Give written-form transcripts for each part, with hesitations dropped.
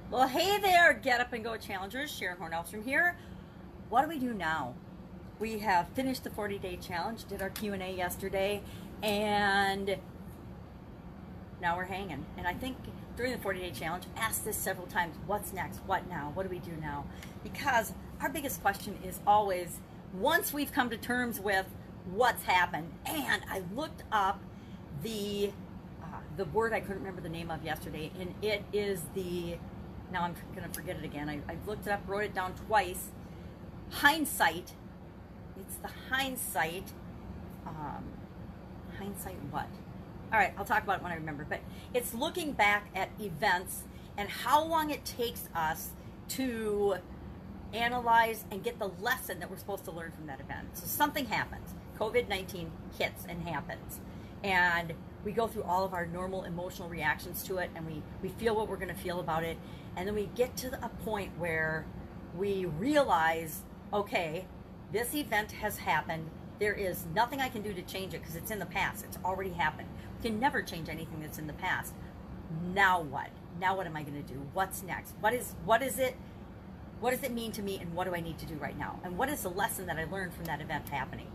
Well, hey there, Get Up and Go Challengers. Sharon Horne-Ellstrom here. What do we do now? We have finished the 40-day challenge, did our Q&A yesterday, and now we're hanging. And I think during the 40-day challenge, asked this several times, what's next? What now? What do we do now? Because our biggest question is always, once we've come to terms with what's happened, and I looked up the word I couldn't remember the name of yesterday, and it is now I'm going to forget it again. I looked it up, wrote it down twice. Hindsight. It's the hindsight. Hindsight what? All right, I'll talk about it when I remember. But it's looking back at events and how long it takes us to analyze and get the lesson that we're supposed to learn from that event. So something happens. COVID-19 hits and happens. And we go through all of our normal emotional reactions to it, and we feel what we're going to feel about it. And then we get to a point where we realize, okay, this event has happened. There is nothing I can do to change it because it's in the past. It's already happened. We can never change anything that's in the past. Now what? Now what am I going to do? What's next? What is it? What does it mean to me, and what do I need to do right now? And what is the lesson that I learned from that event happening?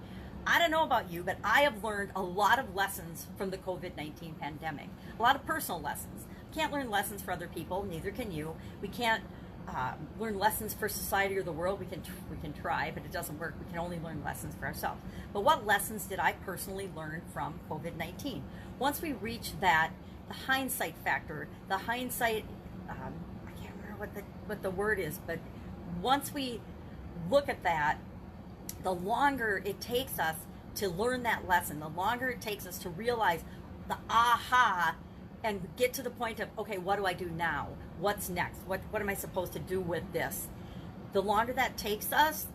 I don't know about you, but I have learned a lot of lessons from the COVID-19 pandemic. A lot of personal lessons. Can't learn lessons for other people, neither can you. We can't learn lessons for society or the world. We can try, but it doesn't work. We can only learn lessons for ourselves. But what lessons did I personally learn from COVID-19? Once we reach the hindsight factor, the hindsight, I can't remember what the word is, but once we look at that, the longer it takes us to learn that lesson, the longer it takes us to realize the aha and get to the point of, okay, what do I do now? What's next? What am I supposed to do with this? The longer that takes us,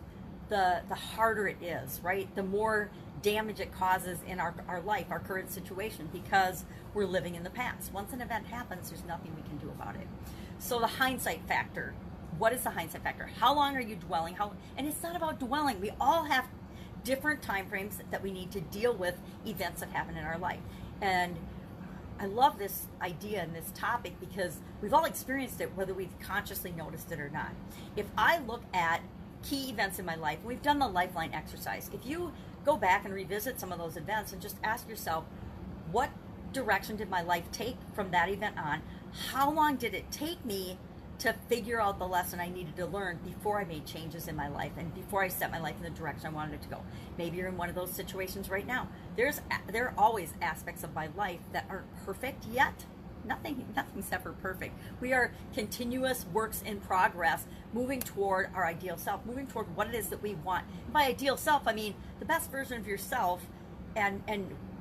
the harder it is, right? The more damage it causes in our life, our current situation, because we're living in the past. Once an event happens, there's nothing we can do about it. So the hindsight factor. What is the hindsight factor? How long are you dwelling? And it's not about dwelling. We all have different time frames that we need to deal with events that happen in our life. And I love this idea and this topic because we've all experienced it, whether we've consciously noticed it or not. If I look at key events in my life, we've done the lifeline exercise. If you go back and revisit some of those events and just ask yourself, what direction did my life take from that event on? How long did it take me to figure out the lesson I needed to learn before I made changes in my life and before I set my life in the direction I wanted it to go? Maybe you're in one of those situations right now. There are always aspects of my life that aren't perfect yet. Nothing's ever perfect. We are continuous works in progress, moving toward our ideal self, moving toward what it is that we want. And by ideal self, I mean the best version of yourself, and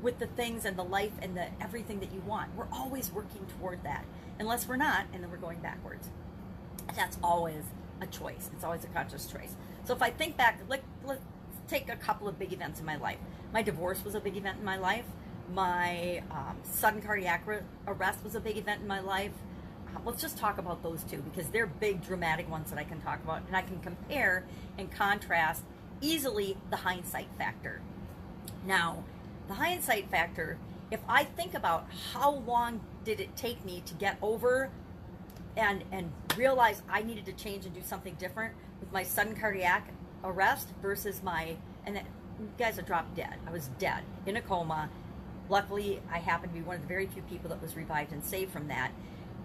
with the things and the life and the everything that you want. We're always working toward that. Unless we're not, and then we're going backwards. That's always a choice. It's always a conscious choice. So if I think back, let's take a couple of big events in my life. My divorce was a big event in my life. My sudden cardiac arrest was a big event in my life. Let's just talk about those two because they're big, dramatic ones that I can talk about. And I can compare and contrast easily the hindsight factor. Now, the hindsight factor, if I think about how long did it take me to get over and realize I needed to change and do something different with my sudden cardiac arrest versus and you guys, I dropped dead. I was dead in a coma. Luckily, I happened to be one of the very few people that was revived and saved from that.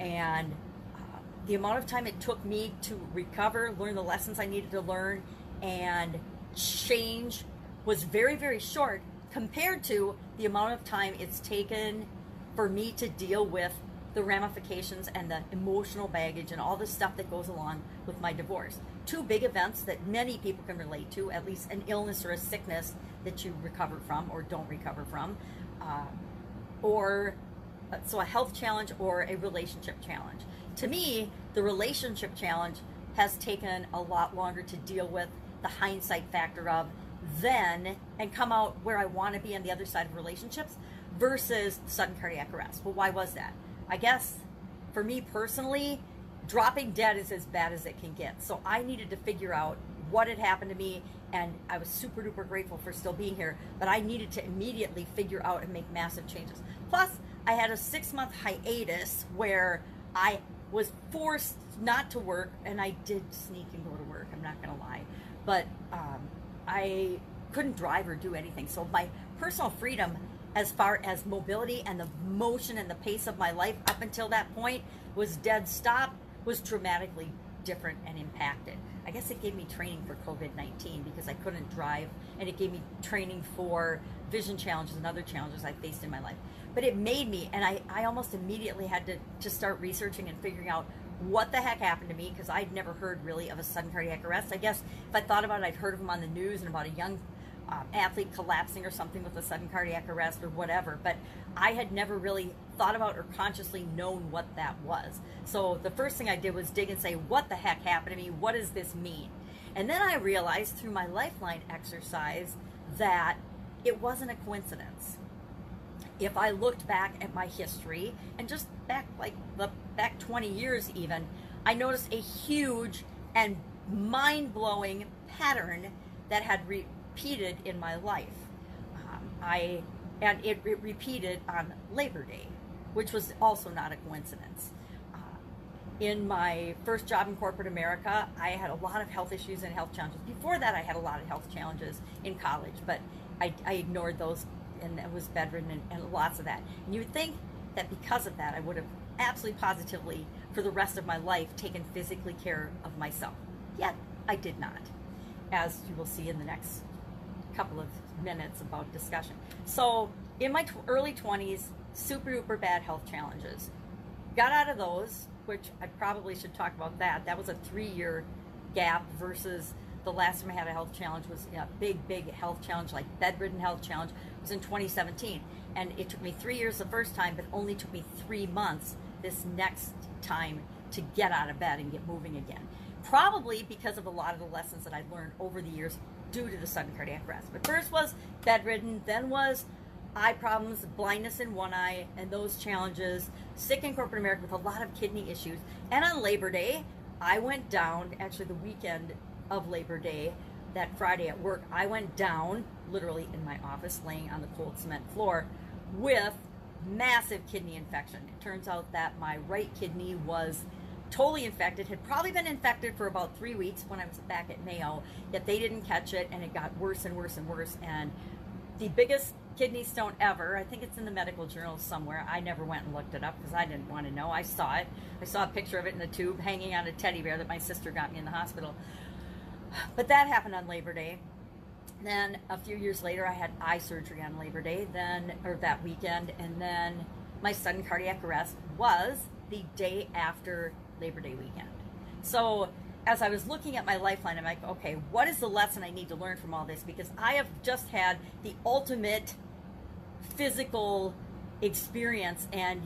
And the amount of time it took me to recover, learn the lessons I needed to learn, and change was very, very short compared to the amount of time it's taken for me to deal with the ramifications and the emotional baggage and all the stuff that goes along with my divorce. Two big events that many people can relate to, at least an illness or a sickness that you recover from or don't recover from, so a health challenge or a relationship challenge. To me, the relationship challenge has taken a lot longer to deal with the hindsight factor of then and come out where I want to be on the other side of relationships versus sudden cardiac arrest. Well, why was that? I guess for me personally, dropping dead is as bad as it can get. So I needed to figure out what had happened to me, and I was super duper grateful for still being here, but I needed to immediately figure out and make massive changes. Plus, I had a 6-month hiatus where I was forced not to work, and I did sneak and go to work, I'm not going to lie. But I couldn't drive or do anything. So my personal freedom as far as mobility and the motion and the pace of my life up until that point was dead stop, was dramatically different and impacted. I guess it gave me training for COVID-19 because I couldn't drive, and it gave me training for vision challenges and other challenges I faced in my life. But it made me, and I almost immediately had to start researching and figuring out what the heck happened to me, because I'd never heard really of a sudden cardiac arrest. I guess if I thought about it, I'd heard of them on the news and about a young athlete collapsing or something with a sudden cardiac arrest or whatever, but I had never really thought about or consciously known what that was. So the first thing I did was dig and say, what the heck happened to me? What does this mean? And then I realized through my Lifeline exercise that it wasn't a coincidence. If I looked back at my history, and just back 20 years even, I noticed a huge and mind-blowing pattern that had repeated in my life. It repeated on Labor Day, which was also not a coincidence. In my first job in corporate America, I had a lot of health issues and health challenges. Before that, I had a lot of health challenges in college, but I ignored those, and I was bedridden and lots of that. And you would think that because of that, I would have absolutely positively, for the rest of my life, taken physically care of myself. Yet, I did not, as you will see in the next couple of minutes about discussion. So, in my early 20s, super duper bad health challenges. Got out of those, which I probably should talk about that. That was a 3-year gap versus the last time I had a health challenge was a big health challenge, like bedridden health challenge, was in 2017. And it took me 3 years the first time, but only took me 3 months this next time to get out of bed and get moving again. Probably because of a lot of the lessons that I've learned over the years due to the sudden cardiac arrest. But first was bedridden, then was eye problems, blindness in one eye, and those challenges, sick in corporate America with a lot of kidney issues. And on Labor Day, I went down, actually the weekend of Labor Day, that Friday at work, I went down, literally in my office, laying on the cold cement floor, with massive kidney infection. It turns out that my right kidney was totally infected, had probably been infected for about 3 weeks when I was back at Mayo, yet they didn't catch it, and it got worse and worse and worse. And the biggest kidney stone ever, I think it's in the medical journal somewhere. I never went and looked it up because I didn't want to know. I saw it. I saw a picture of it in the tube hanging on a teddy bear that my sister got me in the hospital. But that happened on Labor Day. Then a few years later, I had eye surgery on Labor Day, or that weekend, and then my sudden cardiac arrest was the day after Labor Day weekend. So as I was looking at my Lifeline, I'm like, okay, what is the lesson I need to learn from all this? Because I have just had the ultimate physical experience, and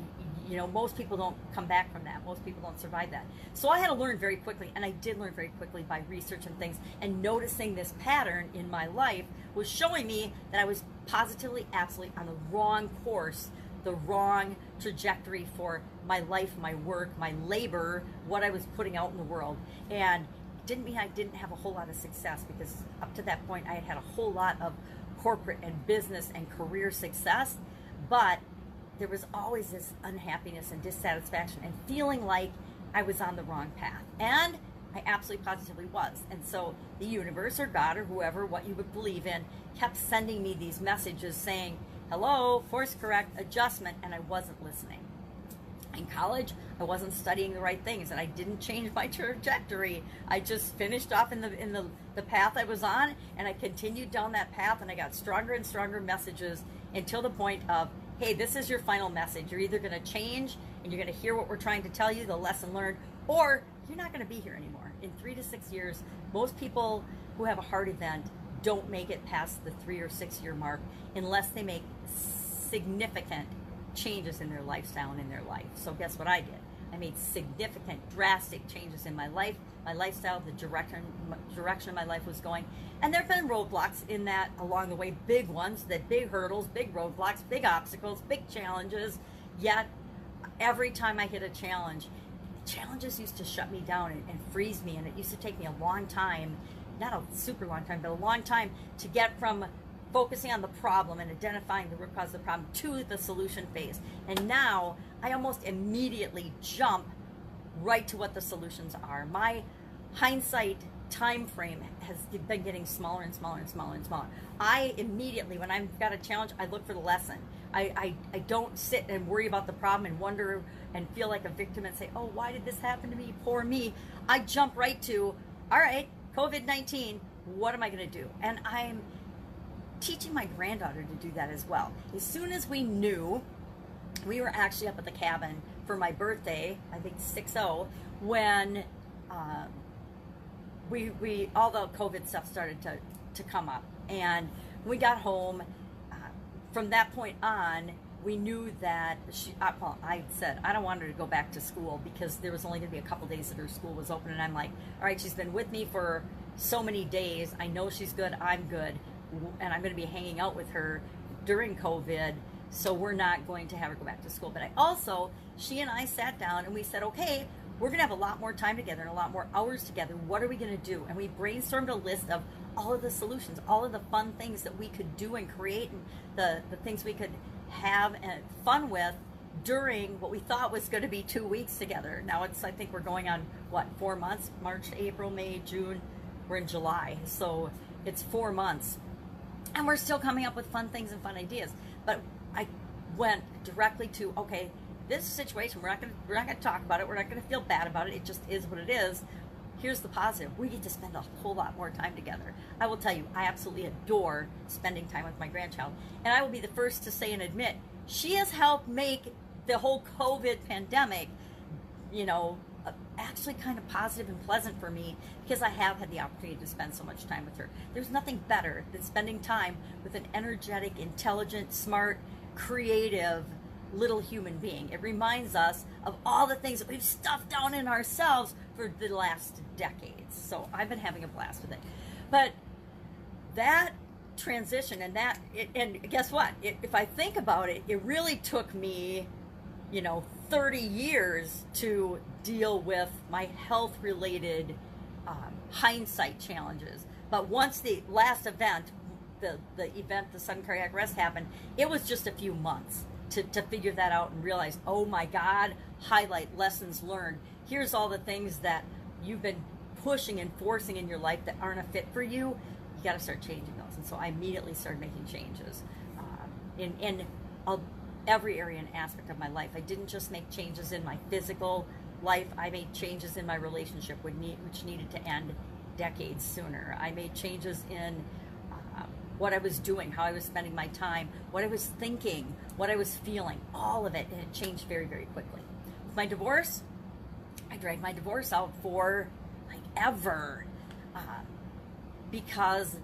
most people don't come back from that. Most people don't survive that. So I had to learn very quickly, and I did learn very quickly by researching things and noticing this pattern in my life was showing me that I was positively, absolutely on the wrong course, the wrong trajectory for my life, my work, my labor, what I was putting out in the world. And it didn't mean I didn't have a whole lot of success, because up to that point I had had a whole lot of corporate and business and career success, but there was always this unhappiness and dissatisfaction and feeling like I was on the wrong path. And I absolutely positively was. And so the universe or God or whoever, what you would believe in, kept sending me these messages saying, hello, course correct, adjustment, and I wasn't listening. In college, I wasn't studying the right things, and I didn't change my trajectory. I just finished off in the path I was on, and I continued down that path, and I got stronger and stronger messages until the point of, hey, this is your final message. You're either going to change and you're going to hear what we're trying to tell you, the lesson learned, or you're not going to be here anymore. In 3 to 6 years, most people who have a heart event don't make it past the 3 or 6 year mark unless they make significant changes in their lifestyle and in their life. So guess what I did? I made significant, drastic changes in my life, my lifestyle, the direction my life was going. And there have been roadblocks in that along the way, big ones, big hurdles, big roadblocks, big obstacles, big challenges. Yet, every time I hit a challenge, challenges used to shut me down and freeze me. And it used to take me a long time, not a super long time, but a long time to get from focusing on the problem and identifying the root cause of the problem to the solution phase. And now I almost immediately jump right to what the solutions are. My hindsight time frame has been getting smaller and smaller and smaller and smaller. I immediately, when I've got a challenge, I look for the lesson. I don't sit and worry about the problem and wonder and feel like a victim and say, oh, why did this happen to me? Poor me. I jump right to, all right, COVID-19, what am I going to do? And I'm teaching my granddaughter to do that as well. As soon as we knew, we were actually up at the cabin for my birthday, I think 6-0, when we all the COVID stuff started to come up. And we got home. From that point on, we knew that well, I said, I don't want her to go back to school because there was only going to be a couple days that her school was open. And I'm like, all right, she's been with me for so many days. I know she's good. I'm good. And I'm going to be hanging out with her during COVID. So we're not going to have her go back to school. But she and I sat down and we said, okay, we're going to have a lot more time together and a lot more hours together. What are we going to do? And we brainstormed a list of all of the solutions, all of the fun things that we could do and create, and the things we could have and fun with during what we thought was going to be 2 weeks together. Now I think we're going on, 4 months? March, April, May, June. We're in July. So it's 4 months. And we're still coming up with fun things and fun ideas. But I went directly to, okay, this situation, we're not going to talk about it. We're not going to feel bad about it. It just is what it is. Here's the positive. We get to spend a whole lot more time together. I will tell you, I absolutely adore spending time with my grandchild. And I will be the first to say and admit, she has helped make the whole COVID pandemic, actually kind of positive and pleasant for me because I have had the opportunity to spend so much time with her. There's nothing better than spending time with an energetic, intelligent, smart, creative little human being. It reminds us of all the things that we've stuffed down in ourselves for the last decades. So I've been having a blast with it. But that transition and guess what? If I think about it, it really took me, 30 years to deal with my health-related hindsight challenges. But once the last event, the sudden cardiac arrest happened, it was just a few months to figure that out and realize, oh my God, highlight lessons learned. Here's all the things that you've been pushing and forcing in your life that aren't a fit for you. You got to start changing those. And so I immediately started making changes in every area and aspect of my life. I didn't just make changes in my physical life. I made changes in my relationship, which needed to end decades sooner. I made changes in what I was doing, how I was spending my time, what I was thinking, what I was feeling, all of it, and it changed very, very quickly. With my divorce, I dragged my divorce out for ever because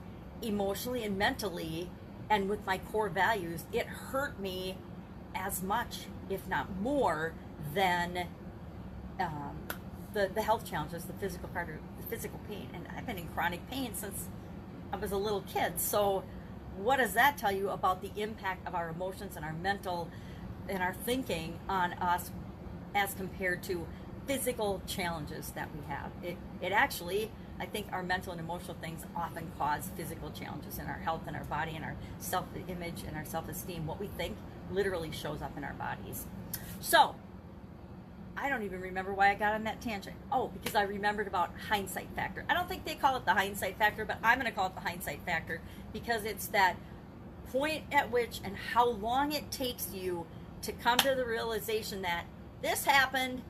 emotionally and mentally and with my core values, it hurt me as much, if not more, than the health challenges, the physical part, the physical pain. And I've been in chronic pain since I was a little kid. So what does that tell you about the impact of our emotions and our mental and our thinking on us as compared to physical challenges that we have? It actually, I think our mental and emotional things often cause physical challenges in our health and our body and our self-image and our self-esteem. What we think literally shows up in our bodies. So I don't even remember why I got on that tangent. Oh, because I remembered about hindsight factor. I don't think they call it the hindsight factor, but I'm going to call it the hindsight factor because it's that point at which and how long it takes you to come to the realization that this happened.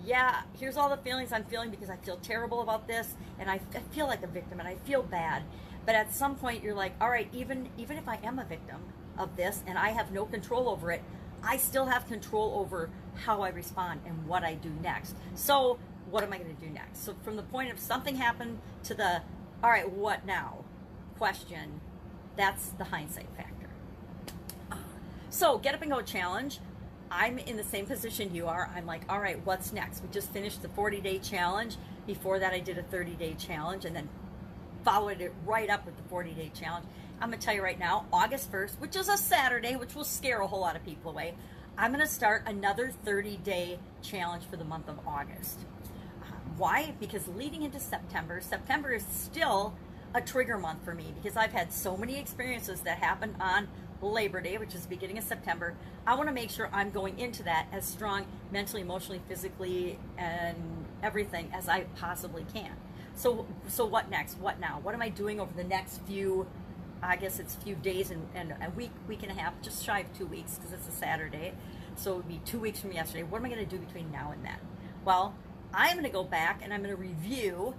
Yeah, here's all the feelings I'm feeling because I feel terrible about this and I feel like a victim and I feel bad. But at some point you're like, all right, even if I am a victim of this and I have no control over it, I still have control over how I respond and what I do next. So what am I going to do next? So from the point of something happened to the, all right, what now question, that's the hindsight factor. So Get Up and Go challenge. I'm in the same position you are. I'm like, all right, what's next? We just finished the 40-day challenge. Before that, I did a 30-day challenge and then followed it right up with the 40-day challenge. I'm going to tell you right now, August 1st, which is a Saturday, which will scare a whole lot of people away, I'm going to start another 30-day challenge for the month of August. Why? Because leading into September is still a trigger month for me because I've had so many experiences that happened on Labor Day, which is the beginning of September, I want to make sure I'm going into that as strong mentally, emotionally, physically, and everything as I possibly can. So what next? What now? What am I doing over the next few, I guess it's few days and a week and a half, just shy of 2 weeks because it's a Saturday. So it would be 2 weeks from yesterday. What am I going to do between now and then? Well, I'm going to go back and I'm going to review,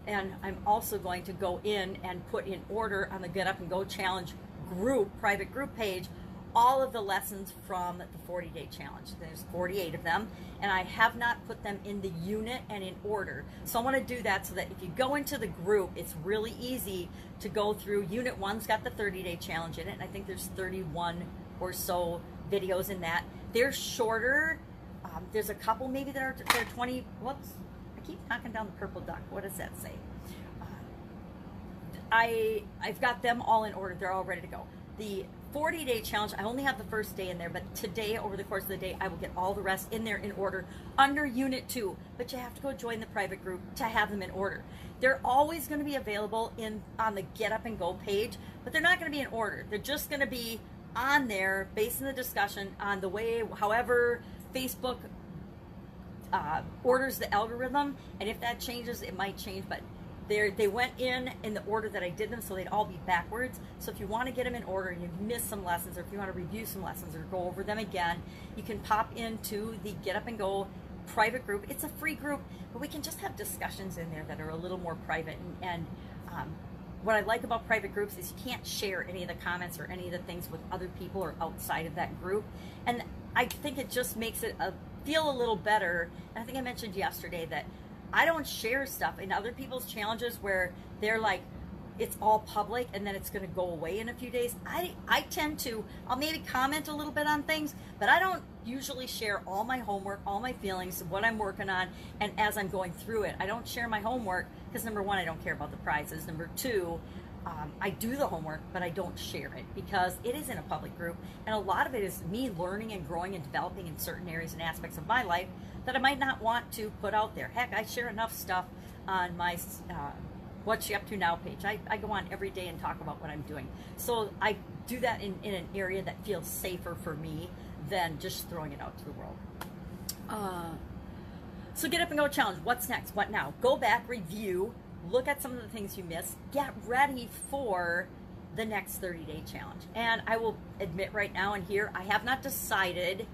and I'm also going to go in and put in order on the Get Up and Go Challenge group, private group page, all of the lessons from the 40-day challenge. There's 48 of them, and I have not put them in the unit and in order. So I want to do that so that if you go into the group, it's really easy to go through. Unit 1's got the 30-day challenge in it, and I think there's 31 or so videos in that. They're shorter. There's a couple maybe that are 20. Whoops, I keep knocking down the purple duck. What does that say? I've got them all in order. They're all ready to go. The 40-day challenge, I only have the first day in there, but today, over the course of the day, I will get all the rest in there in order under Unit 2. But you have to go join the private group to have them in order. They're always going to be available on the Get Up and Go page, but they're not going to be in order. They're just going to be on there based on the discussion on the way, however Facebook orders the algorithm, and if that changes, it might change, but they went in the order that I did them, so they'd all be backwards. So if you want to get them in order and you've missed some lessons, or if you want to review some lessons or go over them again, you can pop into the Get Up and Go private group. It's a free group, but we can just have discussions in there that are a little more private. And what I like about private groups is you can't share any of the comments or any of the things with other people or outside of that group. And I think it just makes it feel a little better. And I think I mentioned yesterday that I don't share stuff in other people's challenges where they're like, it's all public and then it's going to go away in a few days. I tend to, I'll maybe comment a little bit on things, but I don't usually share all my homework, all my feelings, what I'm working on, and as I'm going through it. I don't share my homework because, number one, I don't care about the prizes. Number two, I do the homework, but I don't share it because it is in a public group, and a lot of it is me learning and growing and developing in certain areas and aspects of my life that I might not want to put out there. Heck, I share enough stuff on my What's She Up To Now page. I go on every day and talk about what I'm doing. So I do that in an area that feels safer for me than just throwing it out to the world. So Get Up and Go Challenge. What's next? What now? Go back, review, look at some of the things you missed, get ready for the next 30-day challenge. And I will admit right now and here, I have not decided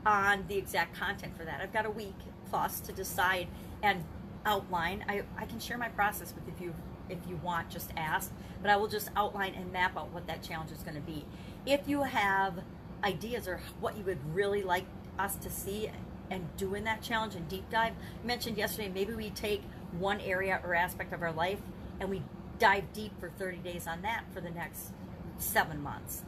on the exact content for that. I've got a week plus to decide and outline. I can share my process with you if you want, just ask, but I will just outline and map out what that challenge is going to be. If you have ideas or what you would really like us to see and do in that challenge and deep dive, I mentioned yesterday, maybe we take one area or aspect of our life and we dive deep for 30 days on that for the next 7 months.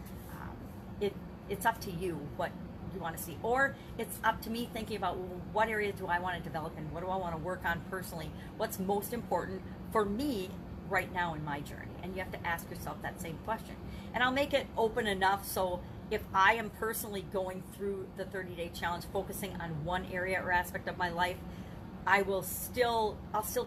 It's up to you what you want to see, or it's up to me thinking about, well, what area do I want to develop in? What do I want to work on personally? What's most important for me right now in my journey? And you have to ask yourself that same question. And Talk open enough so if I am personally going through the 30-day challenge focusing on one area or aspect of my life, I'll still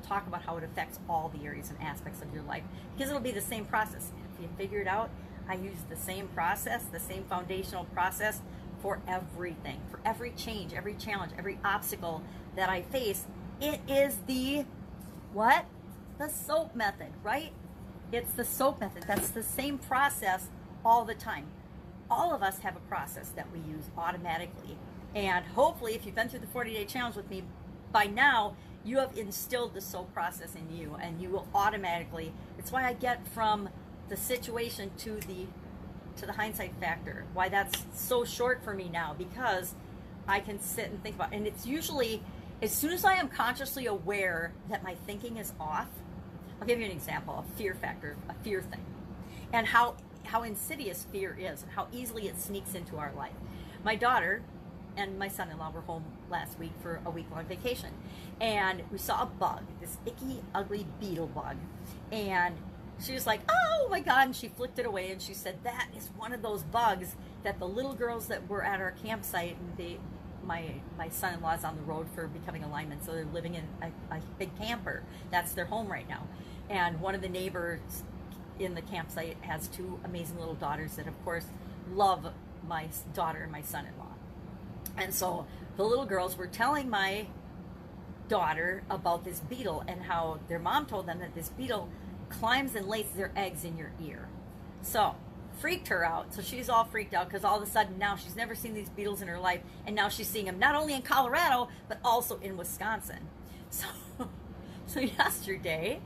talk about how it affects all the areas and aspects of your life, because it'll be the same process. If you figure it out, I use the same process, the same foundational process for everything, for every change, every challenge, every obstacle that I face. It is the SOAP method, right? It's the SOAP method. That's the same process all the time. All of us have a process that we use automatically. And hopefully, if you've been through the 40-day challenge with me, by now, you have instilled the SOAP process in you, and you will automatically, it's why I get from the situation to the hindsight factor, why that's so short for me now, because I can sit and think about it. And it's usually, as soon as I am consciously aware that my thinking is off, I'll give you an example, a fear factor, a fear thing, and how insidious fear is, and how easily it sneaks into our life. My daughter and my son-in-law were home last week for a week-long vacation, and we saw a bug, this icky, ugly beetle bug, and she was like, oh my God, and she flicked it away, and she said, that is one of those bugs that the little girls that were at our campsite, and my son-in-law's on the road for becoming a lineman, so they're living in a big camper. That's their home right now. And one of the neighbors in the campsite has two amazing little daughters that, of course, love my daughter and my son-in-law. And so the little girls were telling my daughter about this beetle and how their mom told them that this beetle climbs and lays their eggs in your ear. So freaked her out. So she's all freaked out because all of a sudden now she's never seen these beetles in her life, and now she's seeing them not only in Colorado but also in Wisconsin. So yesterday,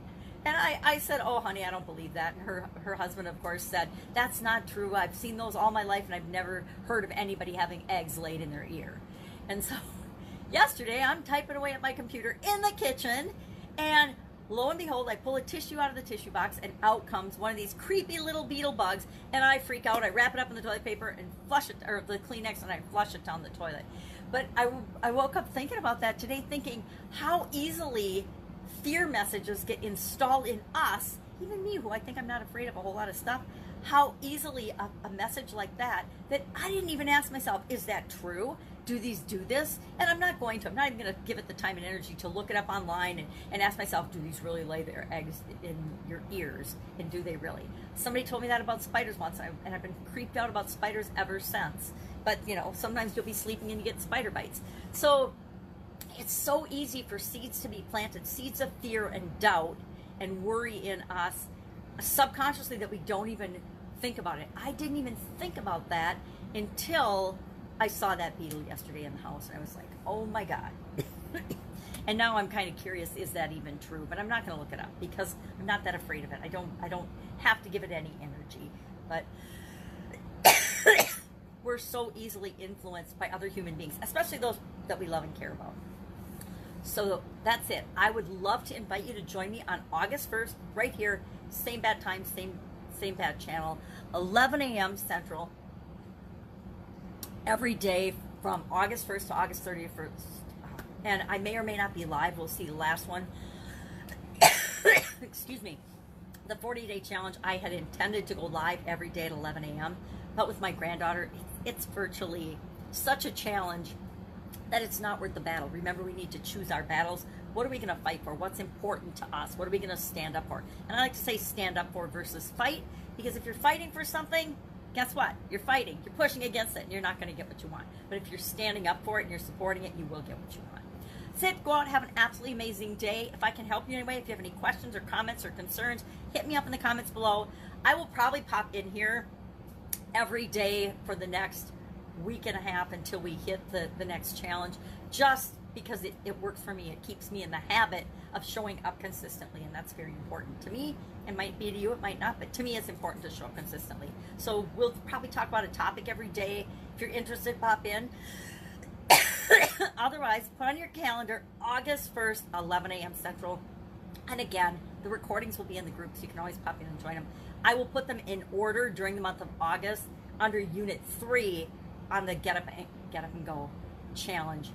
and I said, oh honey, I don't believe that. And her husband, of course, said, that's not true. I've seen those all my life and I've never heard of anybody having eggs laid in their ear. And so yesterday I'm typing away at my computer in the kitchen, and lo and behold, I pull a tissue out of the tissue box, and out comes one of these creepy little beetle bugs, and I freak out. I wrap it up in the toilet paper and flush it, or the Kleenex, and I flush it down the toilet. But I woke up thinking about that today, thinking how easily fear messages get installed in us, even me, who I think I'm not afraid of a whole lot of stuff, how easily a message like that I didn't even ask myself, is that true? Do these do this? And I'm not going to. I'm not even going to give it the time and energy to look it up online and ask myself, do these really lay their eggs in your ears? And do they really? Somebody told me that about spiders once, and I've been creeped out about spiders ever since. But, you know, sometimes you'll be sleeping and you get spider bites. So it's so easy for seeds to be planted, seeds of fear and doubt and worry in us subconsciously that we don't even think about it. I didn't even think about that until I saw that beetle yesterday in the house, and I was like, oh my God. And now I'm kind of curious, is that even true? But I'm not going to look it up because I'm not that afraid of it. I don't have to give it any energy. But we're so easily influenced by other human beings, especially those that we love and care about. So that's it. I would love to invite you to join me on August 1st, right here, same bad time, same bad channel, 11 a.m. Central, every day from August 1st to August 31st. And I may or may not be live. We'll see the last one. Excuse me. The 40-day challenge, I had intended to go live every day at 11 a.m. But with my granddaughter, it's virtually such a challenge that it's not worth the battle. Remember, we need to choose our battles. What are we going to fight for? What's important to us? What are we going to stand up for? And I like to say stand up for versus fight, because if you're fighting for something, guess what? You're fighting. You're pushing against it, and you're not going to get what you want. But if you're standing up for it and you're supporting it, you will get what you want. That's it. Go out and have an absolutely amazing day. If I can help you in any way, if you have any questions or comments or concerns, hit me up in the comments below. I will probably pop in here every day for the next week and a half until we hit the next challenge, just because it works for me. It keeps me in the habit of showing up consistently, and that's very important to me. It might be to you, it might not, but to me it's important to show up consistently. So we'll probably talk about a topic every day. If you're interested, pop in. Otherwise, put on your calendar August 1st, 11 a.m. Central. And again, the recordings will be in the group, so you can always pop in and join them. I will put them in order during the month of August under Unit 3 on the Get Up and Go Challenge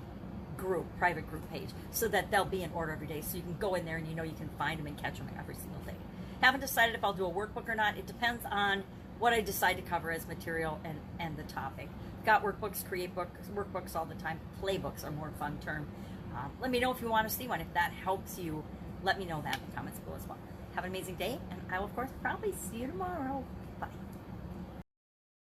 group, private group page, so that they'll be in order every day. So you can go in there and you know you can find them and catch them every single day. Haven't decided if I'll do a workbook or not. It depends on what I decide to cover as material and the topic. Got workbooks, create books, workbooks all the time. Playbooks are a more fun term. Let me know if you want to see one. If that helps you, let me know that in the comments below as well. Have an amazing day, and I will, of course, probably see you tomorrow.